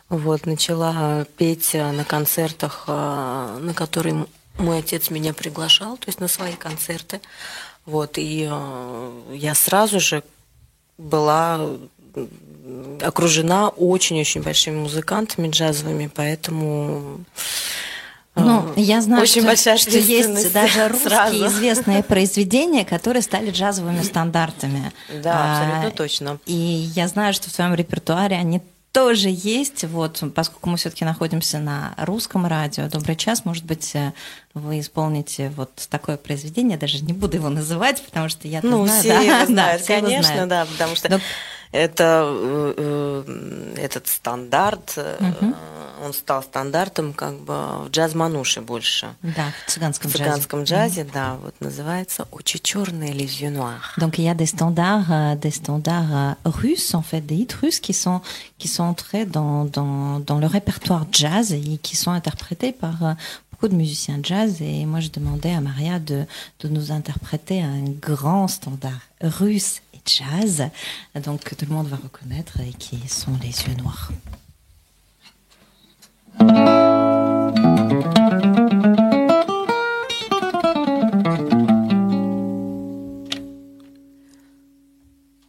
Вот, начала петь на концертах, на которые мой отец меня приглашал, то есть на свои концерты. Вот, и я сразу же была окружена очень-очень большими музыкантами джазовыми, поэтому... Ну, я знаю, очень большая что есть даже русские сразу известные произведения, которые стали джазовыми стандартами. Да, абсолютно точно. И я знаю, что в твоем репертуаре они тоже есть. Вот, поскольку мы все-таки находимся на русском радио, «Добрый час», может быть, вы исполните вот такое произведение, даже не буду его называть, потому что я знаю. Все его знают, все его конечно, знают. да, потому что этот стандарт, он стал стандартом как бы в джаз-мануше больше. Да, в цыганском джазе. В цыганском джазе, да, вот называется «Очень черные les yeux noirs». Donc il y a des standards russes, en fait, des hits russes qui sont entrés dans le répertoire jazz et qui sont interprétés par beaucoup de musiciens jazz. Et moi, je demandais à Maria de nous interpréter un grand standard russe et jazz, donc que tout le monde va reconnaître et qui sont les yeux noirs.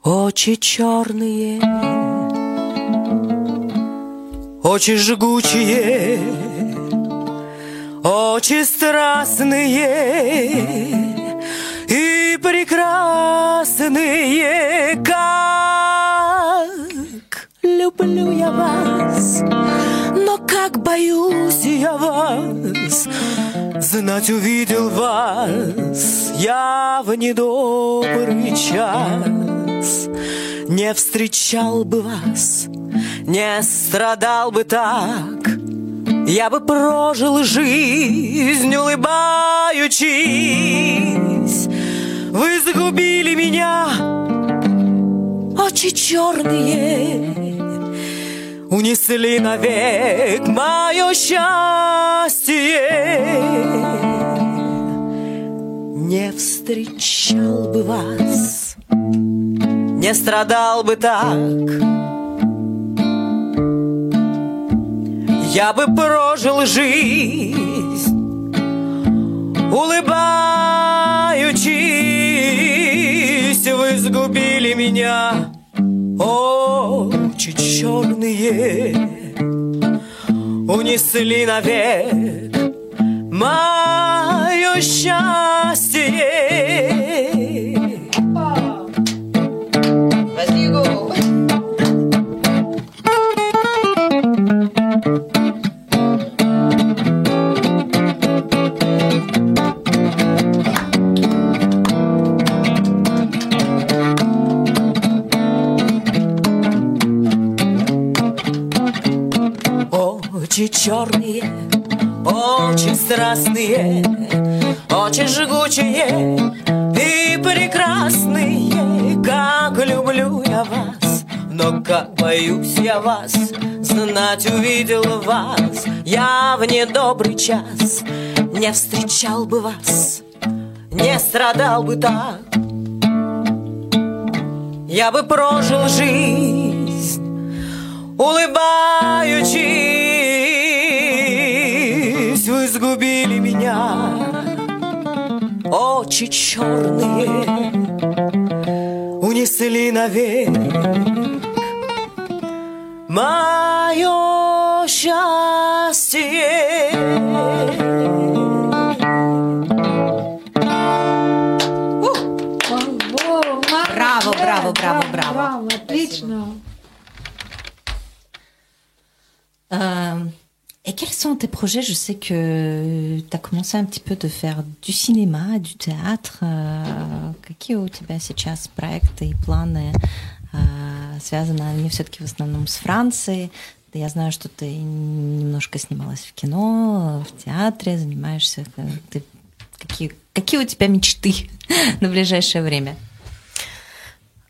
Очи черные, очи жгучие, очи страстные и прекрасные, как люблю я вас, но как боюсь я вас, знать увидел вас я в недобрый час, не встречал бы вас, не страдал бы так, я бы прожил жизнь, улыбаючись. Вы загубили меня, очи черные, унесли навек мое счастье. Не встречал бы вас, не страдал бы так, я бы прожил жизнь, улыбаючись. Вы сгубили меня, очи черные, унесли навек мое счастье. Очи черные, очи страстные, очи жгучие и и прекрасные, как люблю я вас, но как боюсь я вас, знать увидел вас, я в недобрый час не встречал бы вас, не страдал бы так. Я бы прожил жизнь, улыбаючись, вы сгубили меня. Очи черные унесли навек мое счастье. Браво. Отлично. Et quels sont tes projets? Je sais que tu as commencé un petit peu de faire du cinéma, du théâtre. Какие у тебя сейчас проекты и планы? Связаны они все-таки в основном с Францией? Я знаю, что ты немножко снималась в кино, в театре, занимаешься. Какие у тебя мечты на ближайшее время?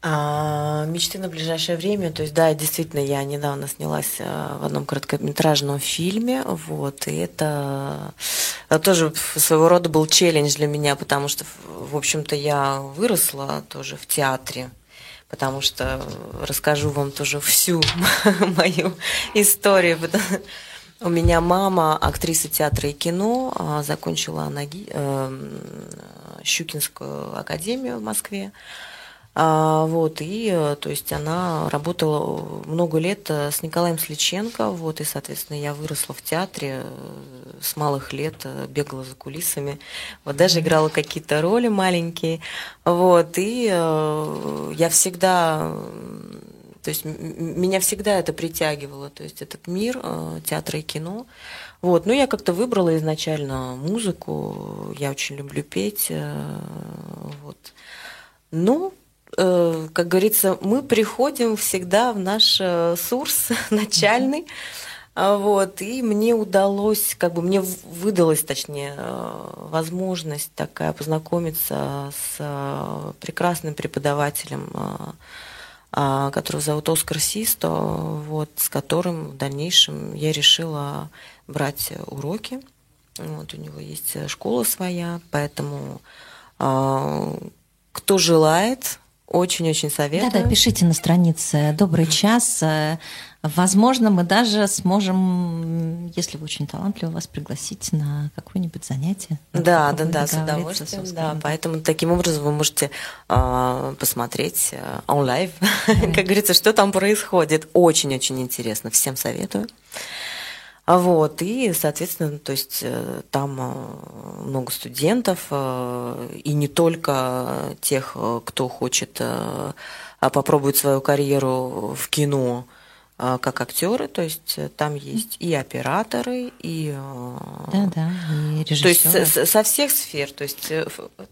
Мечты на ближайшее время, то есть, да, действительно, я недавно снялась в одном короткометражном фильме, вот, и это тоже своего рода был челлендж для меня, потому что, в общем-то, я выросла тоже в театре, потому что расскажу вам тоже всю мою историю. У меня мама актриса театра и кино, закончила Щукинскую академию в Москве. Вот, и, то есть, она работала много лет с Николаем Сличенко, вот, и, соответственно, я выросла в театре с малых лет, бегала за кулисами, вот, даже играла какие-то роли маленькие, вот, и я всегда, то есть, меня всегда это притягивало, то есть, этот мир театра и кино, вот, ну, я как-то выбрала изначально музыку, я очень люблю петь, вот, ну, как говорится, мы приходим всегда в наш сурс начальный, вот, и мне удалось, мне выдалась, точнее, возможность такая познакомиться с прекрасным преподавателем, которого зовут Оскар Систо, вот, с которым в дальнейшем я решила брать уроки, вот, у него есть школа своя, поэтому кто желает, очень-очень советую. Да, пишите на странице «Добрый час». Возможно, мы даже сможем, если вы очень талантливы, вас пригласить на какое-нибудь занятие. Да, с удовольствием. Да, поэтому таким образом вы можете посмотреть онлайн, как говорится, что там происходит. Очень-очень интересно. Всем советую. Вот, и, соответственно, то есть там много студентов, и не только тех, кто хочет попробовать свою карьеру в кино как актеры, то есть там есть и операторы, и, и режиссеры. То есть со всех сфер, то есть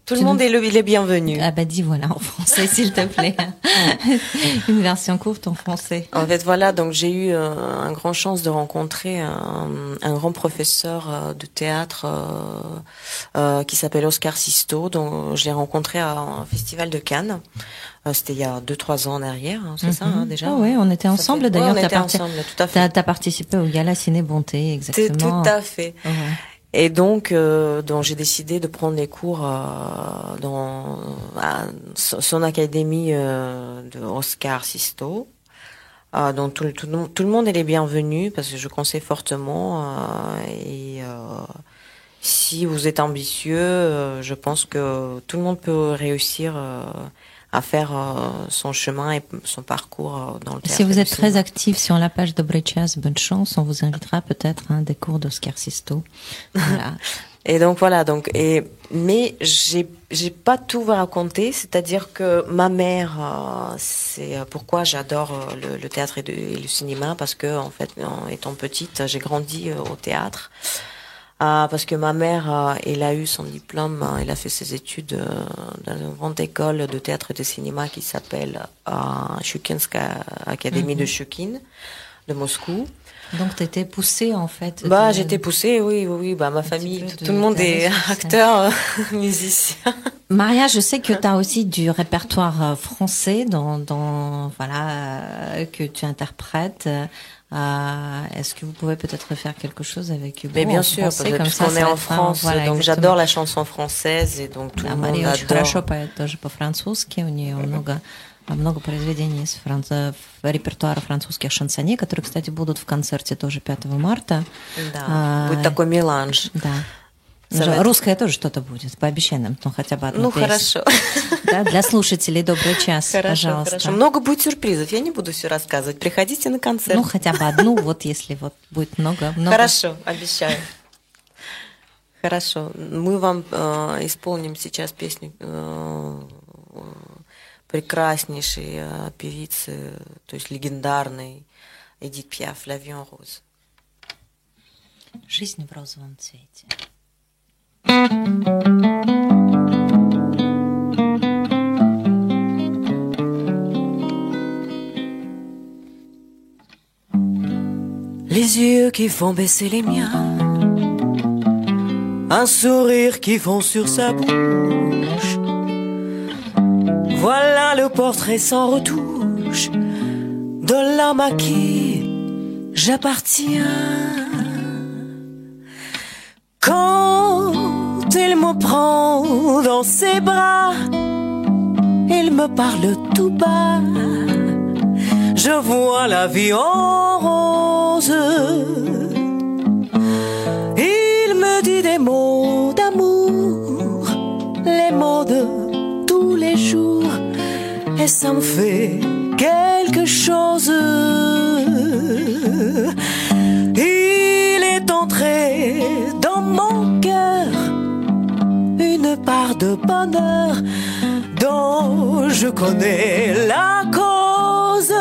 tout le monde est le bienvenu. Ah bah dis voilà en français s'il te plaît. Une version courte en français. En fait voilà, donc j'ai eu un grand chance de rencontrer un grand professeur de théâtre qui s'appelle Oscar Sisto, donc je l'ai rencontré à un festival de Cannes. C'était il y a 2-3 ans en arrière, hein, c'est ça déjà. Oh oui, on était ensemble d'ailleurs. On était ensemble, tout à fait. T'as participé au Gala Ciné Bonté, exactement. Tout à fait. Ouais. Et donc j'ai décidé de prendre les cours dans son académie de Oscar Sisto. Donc tout le monde est les bienvenus parce que je conseille fortement et si vous êtes ambitieux, je pense que tout le monde peut réussir à faire son chemin et son parcours dans le théâtre. Si vous êtes très actif sur la page Dobry Czas, bonne chance, on vous invitera peut-être à des cours d'Oscar Sisto. Voilà. Et donc voilà, mais j'ai pas tout à raconter, c'est-à-dire que ma mère, c'est pourquoi j'adore le théâtre et le cinéma, parce que en fait, en étant petite, j'ai grandi au théâtre. Parce que ma mère, elle a eu son diplôme, elle a fait ses études dans une grande école de théâtre et de cinéma qui s'appelle Shukinskaya Académie de Shukin, de Moscou. Donc tu étais poussée en fait. J'étais poussée, oui. Ma famille, tout le monde est acteur, musicien. Maria, je sais que tu as aussi du répertoire français que tu interprètes. Est-ce que vous pouvez peut-être faire quelque chose avec Hugo? Mais bien sûr, parce qu'on est en France, voilà, donc j'adore la chanson française, et donc tout le monde Мария очень хорошо adore. поет тоже по-французски, у нее много произведений из репертуара французских шансонье, которые, кстати, будут в концерте тоже 5 марта. Да, будет такой меланж. Да. Русское тоже что-то будет, пообещай нам, хотя бы одну песню. Хорошо. Да, для слушателей «Добрый час», пожалуйста. Хорошо. Много будет сюрпризов, я не буду все рассказывать. Приходите на концерт. Хотя бы одну, если будет много. Хорошо, обещаю. Хорошо. Мы вам исполним сейчас песню прекраснейшей певицы, то есть легендарной Эдит Пиаф «La vie en rose». «Жизнь в розовом цвете». Les yeux qui font baisser les miens, un sourire qui fond sur sa bouche. Voilà le portrait sans retouche de l'homme à qui j'appartiens. Quand il me prend dans ses bras, il me parle tout bas, je vois la vie en rose. Il me dit des mots d'amour, les mots de tous les jours, et ça me fait quelque chose. Il est entré dans mon cœur une part de bonheur dont je connais la cause.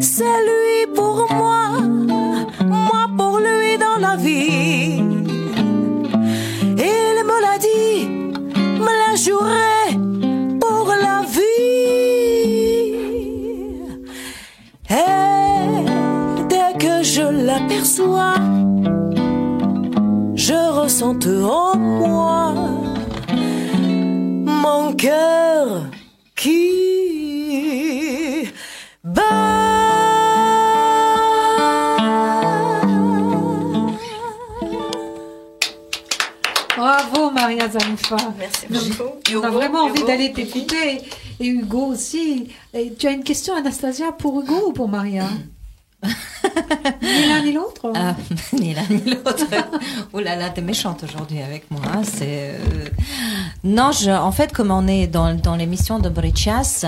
C'est lui pour moi, moi pour lui dans la vie. Il me l'a dit, me l'a juré pour la vie. Et dès que je l'aperçois, je ressens en moi mon cœur qui bat. Bravo Maria Zanufa. Merci beaucoup. On a vraiment envie d'aller t'écouter. Et Hugo aussi. Et tu as une question, Anastasia, pour Hugo ou pour Maria? Ni l'un ni l'autre. Ni l'un ni l'autre. Oh là là, t'es méchante aujourd'hui avec moi. Non, en fait, comme on est dans l'émission de Dobry Čas,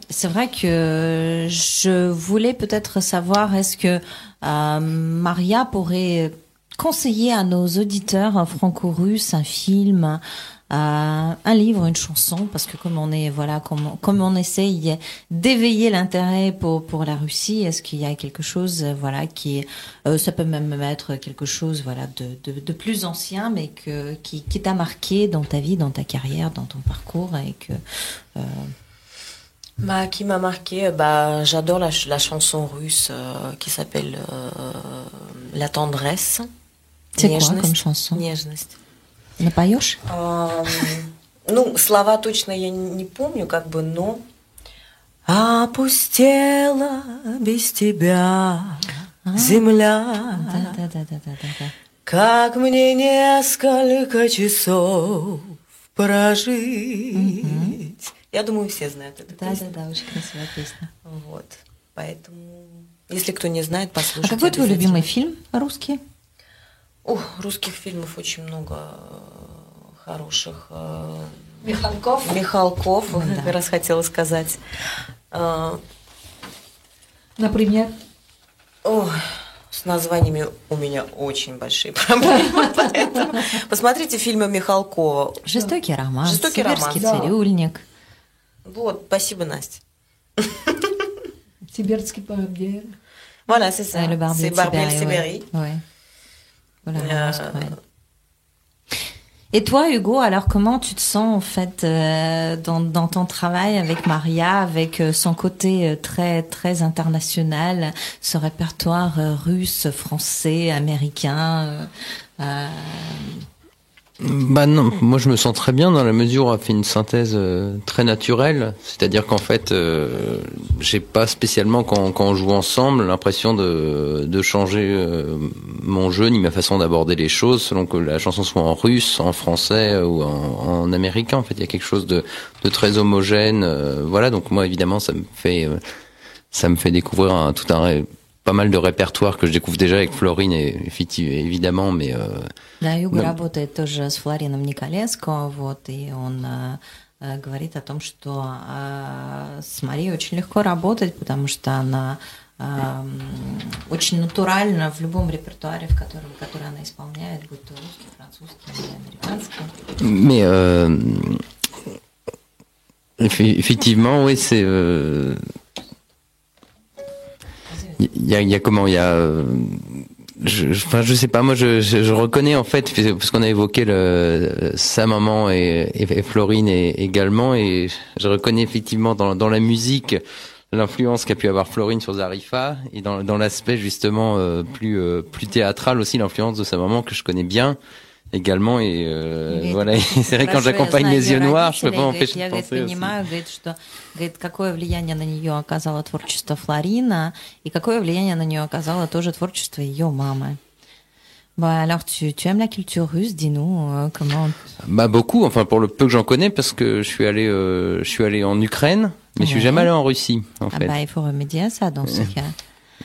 c'est vrai que je voulais peut-être savoir, est-ce que Maria pourrait conseiller à nos auditeurs franco-russes un film, un livre, une chanson, parce que comme on est comme on essaye d'éveiller l'intérêt pour la Russie, est-ce qu'il y a quelque chose qui ça peut même être quelque chose de plus ancien, mais qui t'a marqué dans ta vie, dans ta carrière, dans ton parcours, et que qui m'a marqué, j'adore la chanson russe qui s'appelle La tendresse. C'est quoi comme chanson? Нежность. Напоешь? Слова точно я не помню, но... Опустела без тебя земля, как мне несколько часов прожить. Я думаю, все знают эту песню. Да, очень красивая песня. Вот, поэтому, если кто не знает, послушайте. Какой твой любимый фильм русский? Русских фильмов очень много хороших. Михалков, как раз хотела сказать. Например? С названиями у меня очень большие проблемы. Поэтому посмотрите фильмы Михалкова. «Жестокий роман», «Сибирский цирюльник». Вот, спасибо, Настя. «Сибирский барбер». Voilà, c'est ça. Le c'est Barbier le Sibérie. Ouais. Et toi, Hugo, alors comment tu te sens en fait dans ton travail avec Maria, avec son côté très très international, ce répertoire russe, français, américain, Bah non, moi je me sens très bien dans la mesure où on a fait une synthèse très naturelle, c'est-à-dire qu'en fait j'ai pas spécialement quand on joue ensemble l'impression de changer mon jeu ni ma façon d'aborder les choses selon que la chanson soit en russe, en français ou en américain. En fait, il y a quelque chose de très homogène, voilà. Donc moi évidemment ça me fait découvrir pas mal de répertoires que je découvre déjà avec Флорин évidemment, mais да, Юга работает тоже с Флорином Николеско, вот, и он говорит о том, что с Марией очень легко работать, потому что она очень натуральна в любом репертуаре, который она исполняет, будь то русский, французский или американский. Mais effectivement, oui, c'est il y a comment, il y a je sais pas, moi je reconnais en fait, parce qu'on a évoqué sa maman et Florine également, et je reconnais effectivement dans la musique l'influence qu'a pu avoir Florine sur Zarifa, et dans l'aspect justement plus théâtral aussi l'influence de sa maman que je connais bien également, et voilà, et c'est vrai que quand j'accompagne les yeux noirs, je peux pas m'empêcher de penser aussi. Говорит, какое влияние на нее оказало творчество Флорина и какое влияние на нее оказало тоже творчество ее мамы. Bah alors tu aimes la culture russe, dis-nous comment. Bah beaucoup, enfin pour le peu que j'en connais, parce que je suis allé en Ukraine, mais je suis jamais allé en Russie en fait. Bah il faut remédier à ça dans ce cas.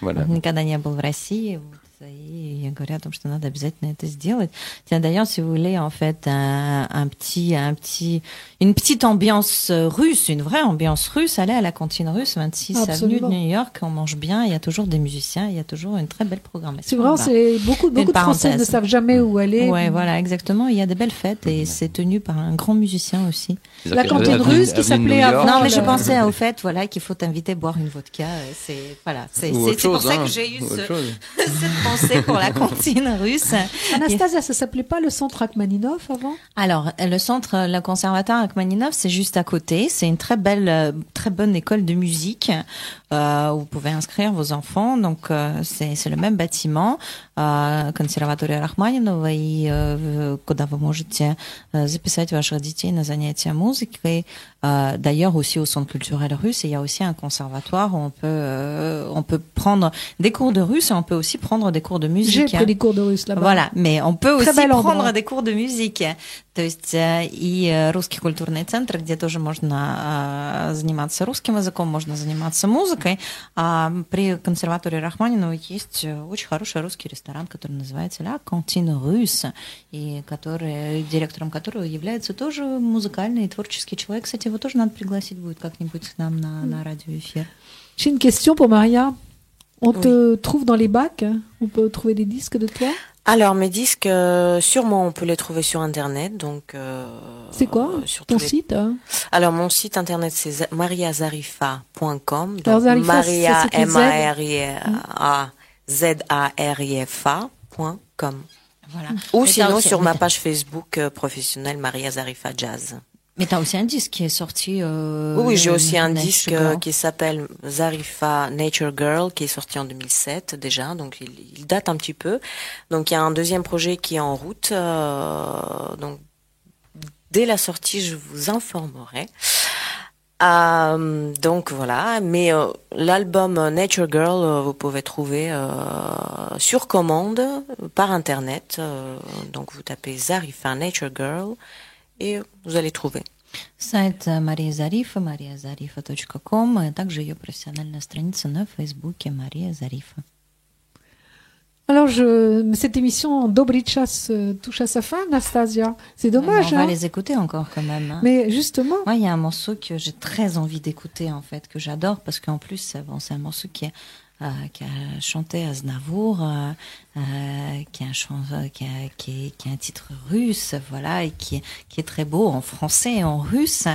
Voilà. Никогда не был в России. И я говорю о том, что надо обязательно это сделать. Tiens, d'ailleurs, si vous voulez, en fait, une petite ambiance russe, une vraie ambiance russe, allez à la cantine russe, 26 avenue de New York, on mange bien, il y a toujours des musiciens, il y a toujours une très belle programmation. C'est vrai, c'est beaucoup de Français ne savent jamais où aller. Ouais, voilà, exactement. Il y a des belles fêtes et c'est tenu par un grand musicien aussi. La cantine russe qui s'appelait avant. Non, mais je pensais au fait, voilà, qu'il faut t'inviter à boire une vodka. C'est pour ça que j'ai eu cette pensée pour la cantine russe. Anastasia, ça s'appelait pas le centre Rachmaninov avant? Alors, le conservatoire Rachmaninov, c'est juste à côté. C'est une très bonne école de musique où vous pouvez inscrire vos enfants. Donc, c'est le même bâtiment, консерватория Рахманинова, и куда вы можете записать ваших детей на занятия музыкой. D'ailleurs, aussi au centre culturel russe, il y a aussi un conservatoire où on peut prendre des cours de russe et on peut aussi prendre des cours de musique. J'ai pris des cours de russe là-bas. Voilà, mais on peut aussi prendre des cours de musique. То есть и русский культурный центр, где тоже можно заниматься русским языком, можно заниматься музыкой. А при консерватории Рахманинова есть очень хороший русский ресторан, который называется La Cantine Russe, и директором которого является тоже музыкальный и творческий человек. Кстати, его тоже надо пригласить будет как-нибудь к нам на радиоэфир. J'ai une question pour Maria. On te trouve dans les bacs? On peut trouver des disques de toi? Alors, mes disques, sûrement, on peut les trouver sur Internet. Donc, c'est quoi ton site? Alors, mon site Internet, c'est mariazarifa.com. Donc, Maria, M-A-R-I-A, Z-A-R-I-F-A.com. Voilà. Ou sinon, sur ma page Facebook professionnelle, Maria Zarifa Jazz. Mais t'as aussi un disque qui est sorti. Oui, j'ai aussi un disque qui s'appelle Zarifa Nature Girl, qui est sorti en 2007 déjà, donc il date un petit peu. Donc il y a un deuxième projet qui est en route. Donc dès la sortie, je vous informerai. Donc voilà, mais l'album Nature Girl, vous pouvez trouver sur commande par internet. Donc vous tapez Zarifa Nature Girl. И vous allez trouver. Сайт Мария Зарифа, mariazarifa.com, а также ее профессиональная страница на Фейсбуке Мария Зарифа. Alors, cette émission Dobry Час touche à sa fin, Anastasia. C'est dommage. On va les écouter encore quand même. Hein. Mais justement. Moi, il y a un morceau que j'ai très envie d'écouter, en fait, que j'adore, parce qu'en plus, c'est un morceau qui a chanté Aznavour, qui a un titre russe, voilà, et qui est très beau en français et en russe.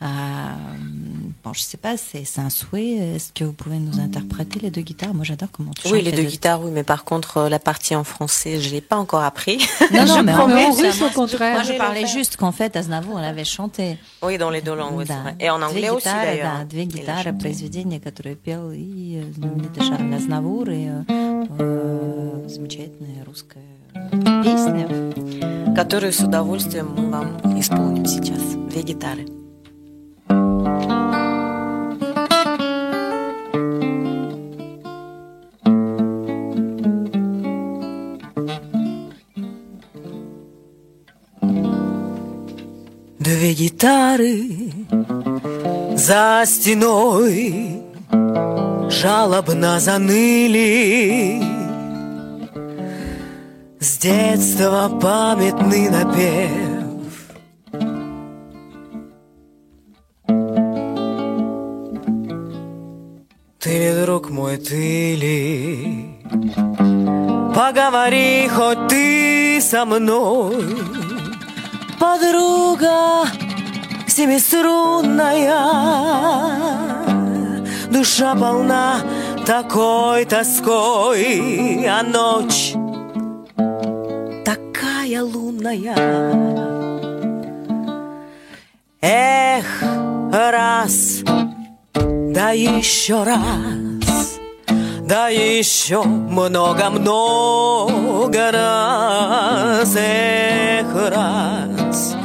Bon, je sais pas, c'est un souhait. Est-ce que vous pouvez nous interpréter les deux guitares? Moi, j'adore comment tu chantes. Oui, les deux guitares, oui, mais par contre, la partie en français, je l'ai pas encore appris. Non, mais en russe, au contraire. Moi, je parlais juste qu'en fait, Aznavour, elle avait chanté. Oui, dans les deux langues, oui, c'est vrai. Et en anglais aussi, d'ailleurs. Да, две гитары, произведения, которые пел и знаменитый Шарль Азнавур, и Замечательная русская песня, которую с удовольствием мы вам исполним сейчас. 2 гитары. Две гитары за стеной жалобно заныли. С детства памятный напев. Ты ли, друг мой, ты ли? Поговори хоть ты со мной. Подруга семиструнная, душа полна такой тоской, а ночь такая лунная. Эх, раз, да еще раз, да еще много-много раз. Эх, раз,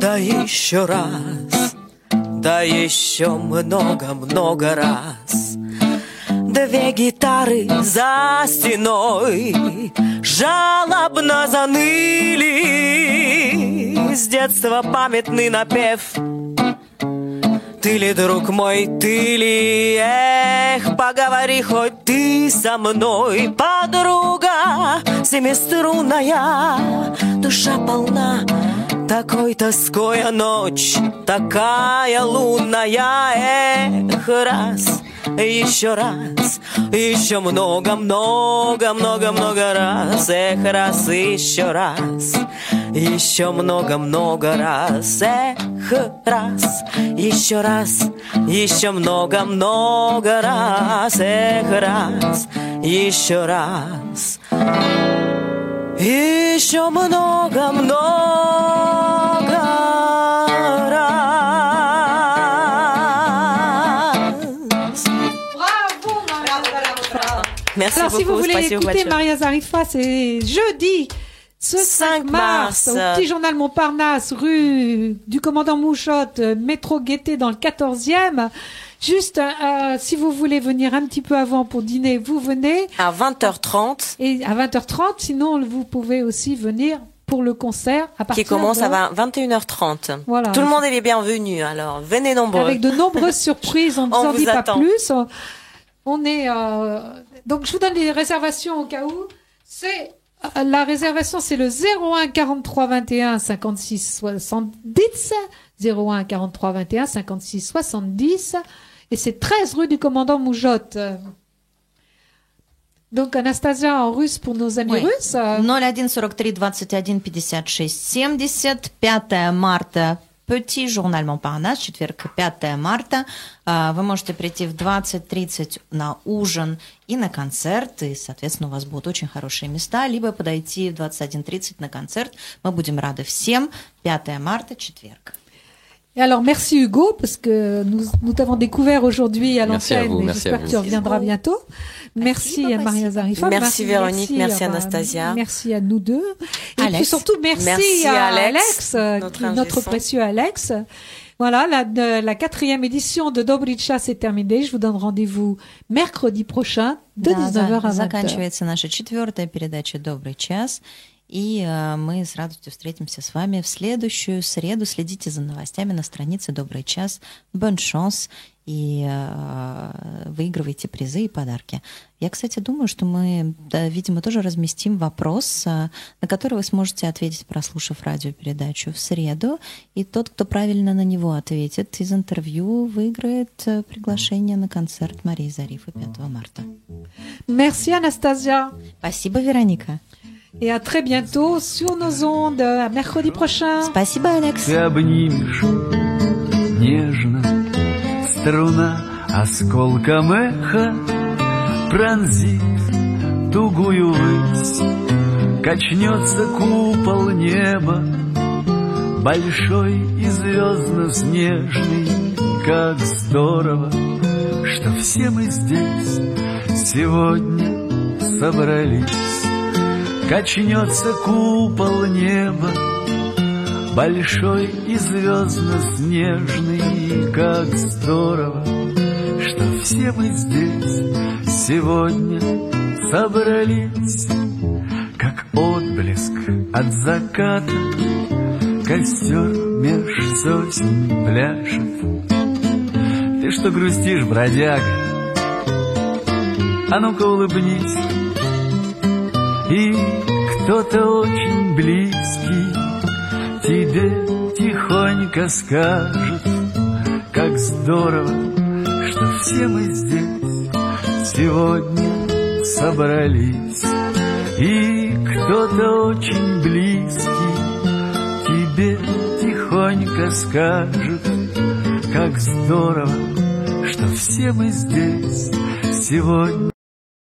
да еще раз, да еще много-много раз. Две гитары за стеной жалобно заныли. С детства памятный напев. Ты ли, друг мой, ты ли? Эх, поговори хоть ты со мной. Подруга семиструнная, душа полна такой тоской, а ночь такая лунная. Эх, раз, еще раз, еще много-много-много-много раз. Эх, раз, еще раз, еще много-много раз. Эх, раз, еще раз, еще много-много раз. Эх, раз, еще раз, еще много-много раз. Merci Alors, beaucoup, si vous voulez спасибо écouter большое. Maria Zarifa, c'est jeudi, ce 5 mars, au Petit Journal Montparnasse, rue du Commandant Mouchotte, métro Gaîté dans le 14e. Juste, si vous voulez venir un petit peu avant pour dîner, vous venez. À 20h30. Et à 20h30, sinon vous pouvez aussi venir pour le concert à partir qui commence de... à 21h30. Voilà. Tout le monde est les bienvenus, alors venez nombreux. Avec de nombreuses surprises, on ne vous en dit pas attend. plus. On est donc je vous donne les réservations au cas où. C'est la réservation, c'est le 01 43 21 56 70, 01 43 21 56 70, et c'est 13 rue du Commandant Moujotte. Donc Anastasia en russe pour nos amis russes. 01 43 21 56 70, 5 марта. Petit journal Montparnasse, четверг, 5 марта. Вы можете прийти в 20:30 на ужин и на концерт, и, соответственно, у вас будут очень хорошие места, либо подойти в 21:30 на концерт. Мы будем рады всем. 5 марта, четверг. Et alors, merci Hugo, parce que nous t'avons découvert aujourd'hui à l'antenne, et j'espère que tu reviendras bientôt. Merci à Maria Zarifa. Merci Véronique, merci Anastasia. Merci à nous deux. Et Alex. puis surtout, merci à Alex, notre précieux Alex. Voilà, la 4e édition de Dobry Час est terminée. Je vous donne rendez-vous mercredi prochain de 19h à 20h. Заканчивается наша 4-я передача «Добрый час». И мы с радостью встретимся с вами в следующую среду. Следите за новостями на странице «Добрый час». Bonne chance. И выигрывайте призы и подарки. Я, кстати, думаю, что мы, видимо, тоже разместим вопрос, на который вы сможете ответить, прослушав радиопередачу в среду. И тот, кто правильно на него ответит из интервью, выиграет приглашение на концерт Марии Зарифы 5 марта. Merci Anastasia. Спасибо, Вероника. Et à très bientôt sur nos ondes, à mercredi prochain. Спасибо, Алекс. Ты обнимешь нежно, струна осколком эха пронзит тугую высь, качнется купол неба, большой и звездно-снежный. Как здорово, что все мы здесь сегодня собрались. Качнется купол неба, большой и звездно-снежный. Как здорово, что все мы здесь сегодня собрались. Как отблеск от заката костер меж сосен пляшет. Ты что грустишь, бродяга? А ну-ка улыбнись. И кто-то очень близкий тебе тихонько скажет: как здорово, что все мы здесь сегодня собрались. И кто-то очень близкий тебе тихонько скажет: как здорово, что все мы здесь сегодня.